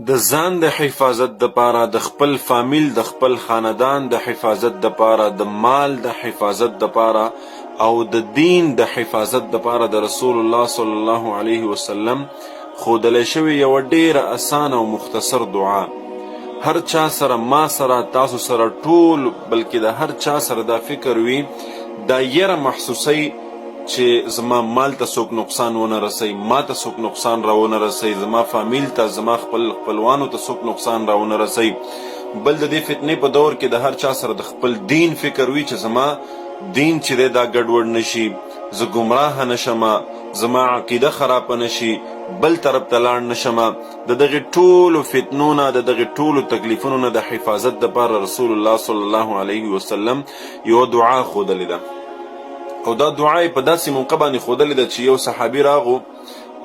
د ځان د حفاظت دپاره، د خپل فامیل د خپل خاندان د حفاظت دپاره، د مال د حفاظت دپاره او د دین د حفاظت دپاره د رسول الله صلی الله علیه وسلم ښودلی شوې یوه ډیره اسانه او مختصر دعا. هر چا سره، ما سره، تاسو سره، ټول بلکې د هر چا سره دا فکر وي، دا یره محسوسوي چې زما مال ته څوک نقصان ونه رسوي، ما ته څوک نقصان راونه رسوي، زما فامیل ته، زما خپلوانو ته څوک نقصان راونه رسوي. بل د دې فتنې په دور کې د هر چا سره د خپل دین فکر وي چې زما دین چې دی دا ګډوډ نشي، زه ګمراه نشمه، زما عقیده خرابه نشي، بل طرف ته لاړ نشمه. د دغې ټولو فتنو نه، د دغې ټولو تکلیفونو نه د حفاظت دپاره رسول الله صلی الله علیه وسلم یوه دعا ښودلې ده. او دا دعا یې په داسې موقع باندې ښودلې ده چې یو صحابي راغو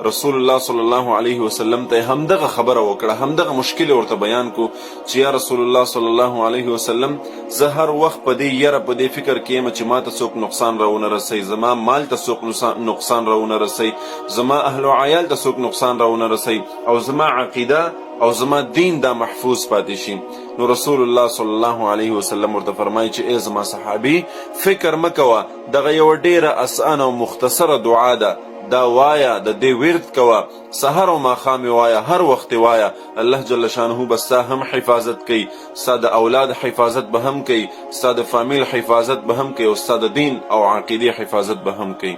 رسول الله صلی الله علیه وسلم ته همدغه خبره وکړه، همدغه مشکل ورته بیان کو چې یا رسول الله صلی الله علیه وسلم، زه هر وخت په دې یره په دې فکر کې یم چې ما ته څوک نقصان راونه رسوي، زما مال ته څوک نقصان راونه رسوي، زما اهل و عیال ته څوک نقصان راونه رسوي، او زما عقیده او زما دین دا محفوظ پاتې شي. نو رسول الله صلی الله علیه وسلم ورته فرمایي چې ای زما صحابي، فکر مه کوه، دغه یوه ډیره اسانه او مختصره دعا ده، دا وایا، د دې ورد کوه، سحر او ماښام وایا، هر وخت وایا، الله جل شانه به ستا هم حفاظت کوي، ستا د اولاد حفاظت به هم کوي، ستا د فامیل حفاظت به هم کوي، او ستا د دین او عقیدې حفاظت به هم کوي.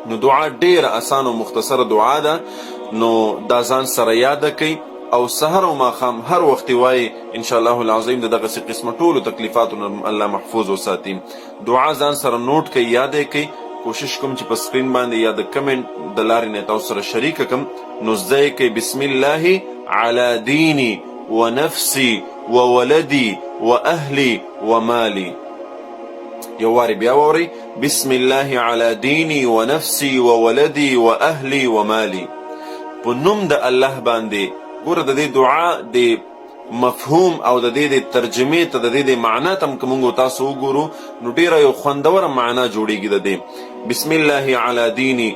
نو دعا ډیره اسانه او مختصره دعا ده، نو دا ځان سره یاده کوي او سحر او ماښام هر وخت وایي، ان شاء الله العظیم د دغسې قسمه ټولو تکلیفاتو نه الله محفوظ وساتي. دعا ځان سره نوٹ کوي، یادې کوي. کوشش کوم چې په سکرین باندې یا د کمنټ د لارې نه تاسو سره شریکه کړم. نو زده یې کوئ: بسم الله علی دینی و نفسی و ولدی و اهلی و مالی. یو وارې بیا واورئ: بسم الله علی دینی و نفسی و ولدی و اهلی و مالی. په نوم د الله باندې. ګوره د دې دعا د مفهوم او د دې د ترجمې ته، د دې د معنا ته که موږ تاسو وګورو نو ډیره یو خوندوره معنا جوړیږي. د دې بسم الله علی دینی،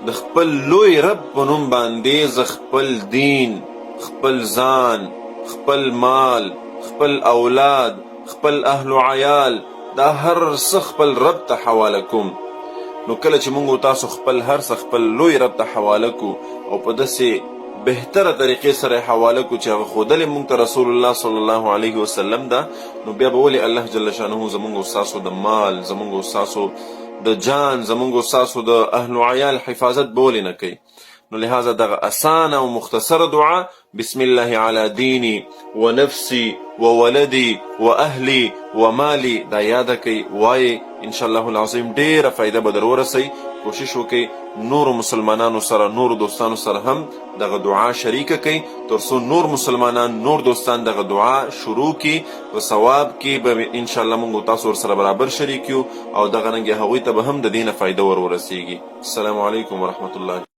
د خپل لوی رب په نوم باندې زه خپل دین، خپل ځان، خپل مال، خپل اولاد، خپل اهل و عیال، دا هر څه خپل رب ته حواله کوم. نو کله چې موږ تاسو خپل هر څه خپل لوی رب ته حواله کو او په داسې بهتره طریقې سره حواله کو چې هغه ښودلې موږ ته رسول الله صلی الله علیه وسلم ده، نو بیا به ولې الله جل شانه زموږ او ستاسو د مال، زموږ او ستاسو د جان، زموږ او ستاسو د اهل و عیال حفاظت به ولې نه کوي؟ نو لہذا دغه اسانه او مختصره دعا بسم الله علی دینی و نفسی و ولدی و اهلی و مالی، دا یاده کوي، وایي، ان شاء الله العظیم ډیره فایده به در ورسوي. کوشش وکړئ نورو مسلمانانو سره، نورو دوستانو سره هم دغه دعا شریکه کوي، ترڅو نور مسلمانان، نور دوستان دغه دعا شروع کړي، په ثواب کې به ان شاء الله موږ تاسو ورسره برابر شریک یو، او دغه رنګې هغوی ته به هم د دې نه فایده ور ورسیږي. السلام علیکم ورحمت الله.